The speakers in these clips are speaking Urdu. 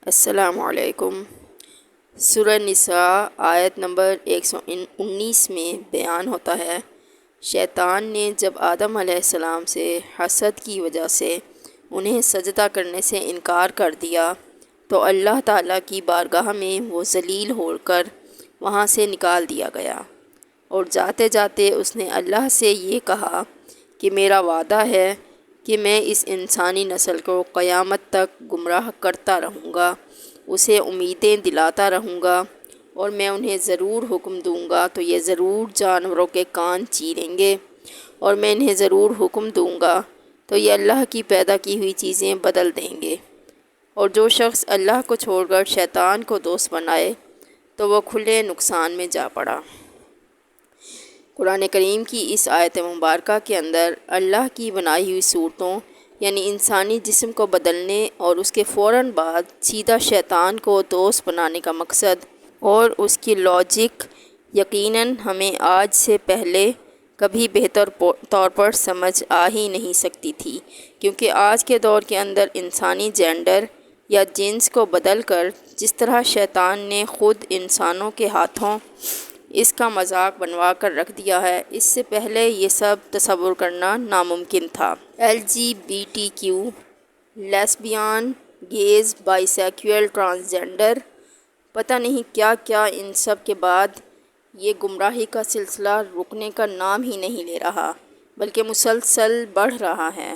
السلام علیکم۔ سورہ نساء آیت نمبر 119 میں بیان ہوتا ہے، شیطان نے جب آدم علیہ السلام سے حسد کی وجہ سے انہیں سجدہ کرنے سے انکار کر دیا تو اللہ تعالیٰ کی بارگاہ میں وہ ذلیل ہو کر وہاں سے نکال دیا گیا، اور جاتے جاتے اس نے اللہ سے یہ کہا کہ میرا وعدہ ہے کہ میں اس انسانی نسل کو قیامت تک گمراہ کرتا رہوں گا، اسے امیدیں دلاتا رہوں گا، اور میں انہیں ضرور حکم دوں گا تو یہ ضرور جانوروں کے کان چیریں گے، اور میں انہیں ضرور حکم دوں گا تو یہ اللہ کی پیدا کی ہوئی چیزیں بدل دیں گے۔ اور جو شخص اللہ کو چھوڑ کر شیطان کو دوست بنائے تو وہ کھلے نقصان میں جا پڑا۔ قرآن کریم کی اس آیت مبارکہ کے اندر اللہ کی بنائی ہوئی صورتوں یعنی انسانی جسم کو بدلنے اور اس کے فوراً بعد سیدھا شیطان کو دوست بنانے کا مقصد اور اس کی لاجک یقیناً ہمیں آج سے پہلے کبھی بہتر طور پر سمجھ آ ہی نہیں سکتی تھی، کیونکہ آج کے دور کے اندر انسانی جینڈر یا جنس کو بدل کر جس طرح شیطان نے خود انسانوں کے ہاتھوں اس کا مذاق بنوا کر رکھ دیا ہے، اس سے پہلے یہ سب تصور کرنا ناممکن تھا۔ LGBTQ، lesbian, gays, bisexual, transgender, پتہ نہیں کیا کیا، ان سب کے بعد یہ گمراہی کا سلسلہ رکنے کا نام ہی نہیں لے رہا بلکہ مسلسل بڑھ رہا ہے۔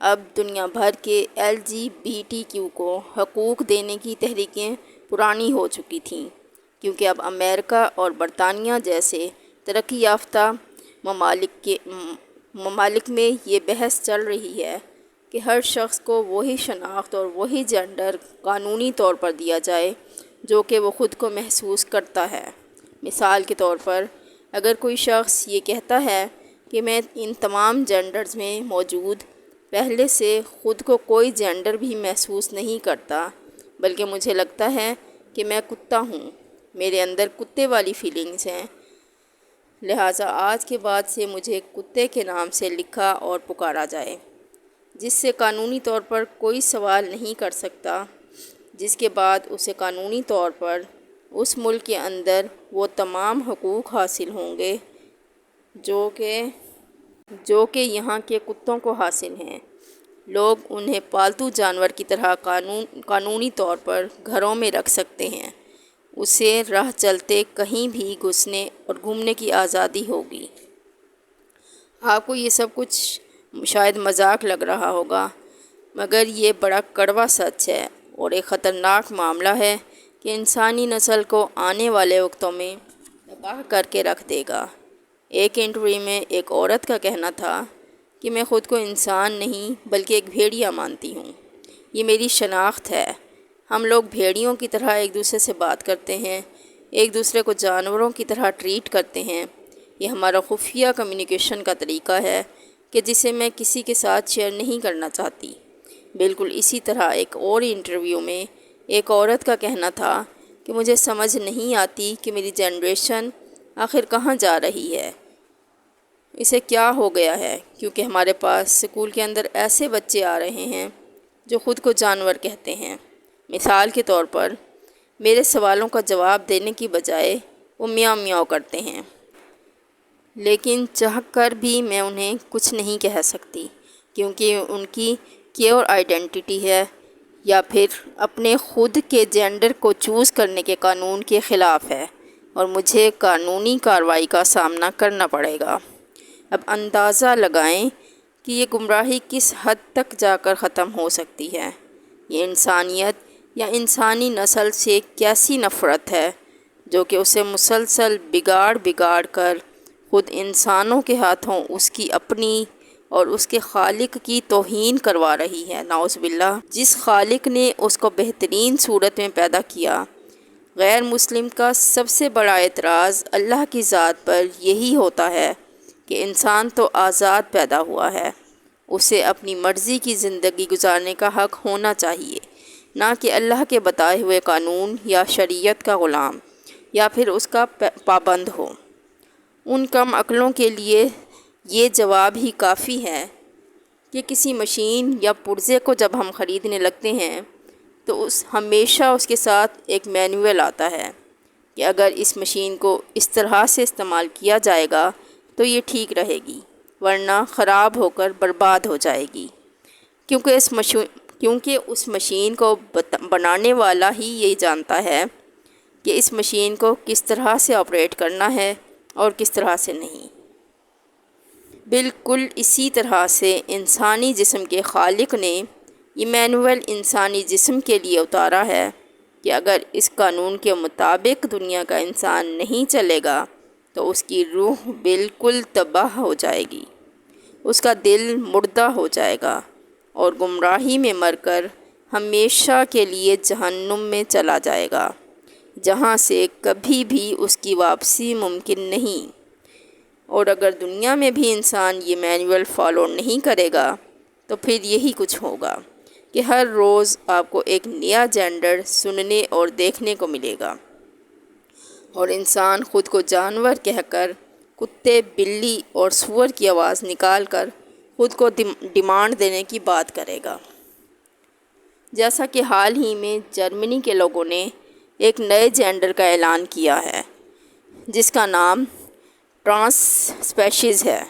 اب دنیا بھر کے LGBTQ کو حقوق دینے کی تحریکیں پرانی ہو چکی تھیں، کیونکہ اب امریکہ اور برطانیہ جیسے ترقی یافتہ ممالک میں یہ بحث چل رہی ہے کہ ہر شخص کو وہی شناخت اور وہی جینڈر قانونی طور پر دیا جائے جو کہ وہ خود کو محسوس کرتا ہے۔ مثال کے طور پر اگر کوئی شخص یہ کہتا ہے کہ میں ان تمام جینڈرز میں موجود پہلے سے خود کو کوئی جینڈر بھی محسوس نہیں کرتا، بلکہ مجھے لگتا ہے کہ میں کتا ہوں، میرے اندر کتے والی فیلنگز ہیں، لہٰذا آج کے بعد سے مجھے کتے کے نام سے لکھا اور پکارا جائے، جس سے قانونی طور پر کوئی سوال نہیں کر سکتا، جس کے بعد اسے قانونی طور پر اس ملک کے اندر وہ تمام حقوق حاصل ہوں گے جو کہ یہاں کے کتوں کو حاصل ہیں۔ لوگ انہیں پالتو جانور کی طرح قانونی طور پر گھروں میں رکھ سکتے ہیں، اسے راہ چلتے کہیں بھی گھسنے اور گھومنے کی آزادی ہوگی۔ آپ کو یہ سب کچھ شاید مذاق لگ رہا ہوگا، مگر یہ بڑا کڑوا سچ ہے اور ایک خطرناک معاملہ ہے کہ انسانی نسل کو آنے والے وقتوں میں تباہ کر کے رکھ دے گا۔ ایک انٹرویو میں ایک عورت کا کہنا تھا کہ میں خود کو انسان نہیں بلکہ ایک بھیڑیا مانتی ہوں، یہ میری شناخت ہے۔ ہم لوگ بھیڑیوں کی طرح ایک دوسرے سے بات کرتے ہیں، ایک دوسرے کو جانوروں کی طرح ٹریٹ کرتے ہیں، یہ ہمارا خفیہ کمیونیکیشن کا طریقہ ہے کہ جسے میں کسی کے ساتھ شیئر نہیں کرنا چاہتی۔ بالکل اسی طرح ایک اور انٹرویو میں ایک عورت کا کہنا تھا کہ مجھے سمجھ نہیں آتی کہ میری جنریشن آخر کہاں جا رہی ہے، اسے کیا ہو گیا ہے، کیونکہ ہمارے پاس اسکول کے اندر ایسے بچے آ رہے ہیں جو خود کو جانور کہتے ہیں۔ مثال کے طور پر میرے سوالوں کا جواب دینے کی بجائے وہ میاؤں میاؤں کرتے ہیں، لیکن چاہ کر بھی میں انہیں کچھ نہیں کہہ سکتی، کیونکہ ان کی کیور آئیڈینٹی ہے یا پھر اپنے خود کے جینڈر کو چوز کرنے کے قانون کے خلاف ہے، اور مجھے قانونی کارروائی کا سامنا کرنا پڑے گا۔ اب اندازہ لگائیں کہ یہ گمراہی کس حد تک جا کر ختم ہو سکتی ہے۔ یہ انسانیت یا انسانی نسل سے کیسی نفرت ہے جو کہ اسے مسلسل بگاڑ کر خود انسانوں کے ہاتھوں اس کی اپنی اور اس کے خالق کی توہین کروا رہی ہے۔ نعوذ باللہ، جس خالق نے اس کو بہترین صورت میں پیدا کیا۔ غیر مسلم کا سب سے بڑا اعتراض اللہ کی ذات پر یہی ہوتا ہے کہ انسان تو آزاد پیدا ہوا ہے، اسے اپنی مرضی کی زندگی گزارنے کا حق ہونا چاہیے، نہ کہ اللہ کے بتائے ہوئے قانون یا شریعت کا غلام یا پھر اس کا پابند ہو۔ ان کم عقلوں کے لیے یہ جواب ہی کافی ہے کہ کسی مشین یا پرزے کو جب ہم خریدنے لگتے ہیں تو ہمیشہ اس کے ساتھ ایک مینول آتا ہے کہ اگر اس مشین کو اس طرح سے استعمال کیا جائے گا تو یہ ٹھیک رہے گی، ورنہ خراب ہو کر برباد ہو جائے گی، کیونکہ اس مشین کو بنانے والا ہی یہی جانتا ہے کہ اس مشین کو کس طرح سے آپریٹ کرنا ہے اور کس طرح سے نہیں۔ بالکل اسی طرح سے انسانی جسم کے خالق نے یہ مینول انسانی جسم کے لیے اتارا ہے کہ اگر اس قانون کے مطابق دنیا کا انسان نہیں چلے گا تو اس کی روح بالکل تباہ ہو جائے گی، اس کا دل مردہ ہو جائے گا اور گمراہی میں مر کر ہمیشہ کے لیے جہنم میں چلا جائے گا، جہاں سے کبھی بھی اس کی واپسی ممکن نہیں۔ اور اگر دنیا میں بھی انسان یہ مینول فالو نہیں کرے گا تو پھر یہی کچھ ہوگا کہ ہر روز آپ کو ایک نیا جینڈر سننے اور دیکھنے کو ملے گا، اور انسان خود کو جانور کہہ کر کتے، بلی اور سور کی آواز نکال کر خود کو ڈیمانڈ دینے کی بات کرے گا۔ جیسا کہ حال ہی میں جرمنی کے لوگوں نے ایک نئے جینڈر کا اعلان کیا ہے جس کا نام ٹرانس اسپیشیز ہے۔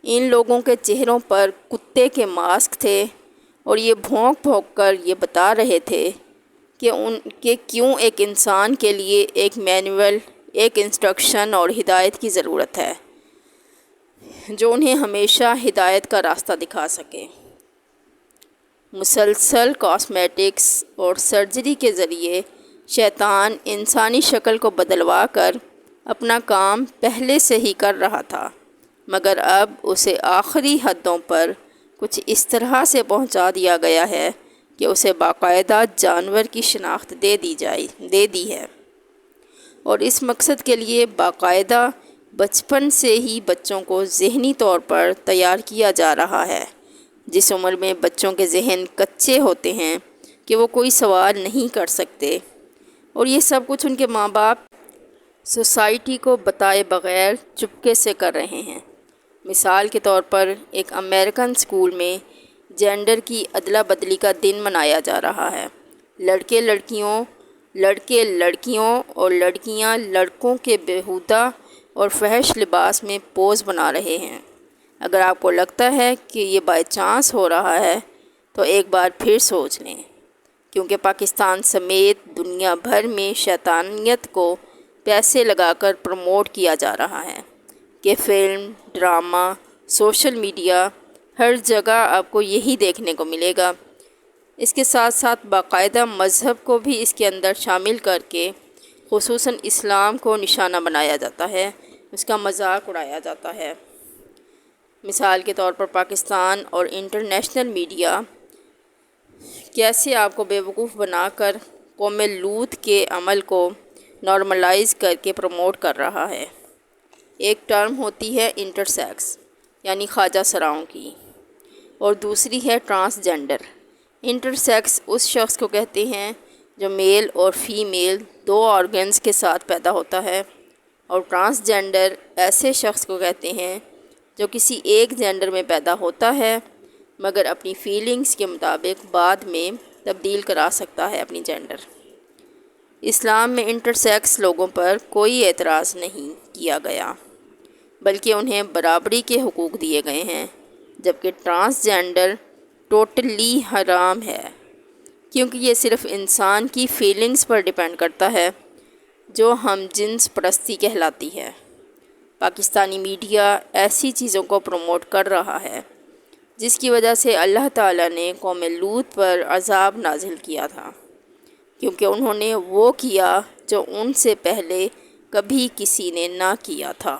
ان لوگوں کے چہروں پر کتے کے ماسک تھے اور یہ بھونک بھونک کر یہ بتا رہے تھے کہ کیوں ایک انسان کے لیے ایک مینول، ایک انسٹرکشن اور ہدایت کی ضرورت ہے جو انہیں ہمیشہ ہدایت کا راستہ دکھا سکے۔ مسلسل کاسمیٹکس اور سرجری کے ذریعے شیطان انسانی شکل کو بدلوا کر اپنا کام پہلے سے ہی کر رہا تھا، مگر اب اسے آخری حدوں پر کچھ اس طرح سے پہنچا دیا گیا ہے کہ اسے باقاعدہ جانور کی شناخت دے دی ہے، اور اس مقصد کے لیے باقاعدہ بچپن سے ہی بچوں کو ذہنی طور پر تیار کیا جا رہا ہے، جس عمر میں بچوں کے ذہن کچے ہوتے ہیں کہ وہ کوئی سوال نہیں کر سکتے، اور یہ سب کچھ ان کے ماں باپ سوسائٹی کو بتائے بغیر چپکے سے کر رہے ہیں۔ مثال کے طور پر ایک امریکن اسکول میں جینڈر کی ادلا بدلی کا دن منایا جا رہا ہے۔ لڑکے لڑکیوں اور لڑکیاں لڑکوں کے بیہودہ اور فحش لباس میں پوز بنا رہے ہیں۔ اگر آپ کو لگتا ہے کہ یہ بائی چانس ہو رہا ہے تو ایک بار پھر سوچ لیں، کیونکہ پاکستان سمیت دنیا بھر میں شیطانیت کو پیسے لگا کر پروموٹ کیا جا رہا ہے کہ فلم، ڈرامہ، سوشل میڈیا، ہر جگہ آپ کو یہی دیکھنے کو ملے گا۔ اس کے ساتھ ساتھ باقاعدہ مذہب کو بھی اس کے اندر شامل کر کے خصوصاً اسلام کو نشانہ بنایا جاتا ہے، اس کا مذاق اڑایا جاتا ہے۔ مثال کے طور پر پاکستان اور انٹرنیشنل میڈیا کیسے آپ کو بیوقوف بنا کر قوم لوط کے عمل کو نارملائز کر کے پروموٹ کر رہا ہے۔ ایک ٹرم ہوتی ہے انٹرسیکس یعنی خواجہ سراؤں کی، اور دوسری ہے ٹرانس جینڈر۔ انٹرسیکس اس شخص کو کہتے ہیں جو میل اور فیمیل دو آرگنز کے ساتھ پیدا ہوتا ہے، اور ٹرانس جینڈر ایسے شخص کو کہتے ہیں جو کسی ایک جینڈر میں پیدا ہوتا ہے مگر اپنی فیلنگز کے مطابق بعد میں تبدیل کرا سکتا ہے اپنی جینڈر۔ اسلام میں انٹرسیکس لوگوں پر کوئی اعتراض نہیں کیا گیا، بلکہ انہیں برابری کے حقوق دیے گئے ہیں، جبکہ ٹرانس جینڈر ٹوٹلی حرام ہے، کیونکہ یہ صرف انسان کی فیلنگز پر ڈیپینڈ کرتا ہے جو ہم جنس پرستی کہلاتی ہے۔ پاکستانی میڈیا ایسی چیزوں کو پروموٹ کر رہا ہے جس کی وجہ سے اللہ تعالیٰ نے قوم لوط پر عذاب نازل کیا تھا، کیونکہ انہوں نے وہ کیا جو ان سے پہلے کبھی کسی نے نہ کیا تھا۔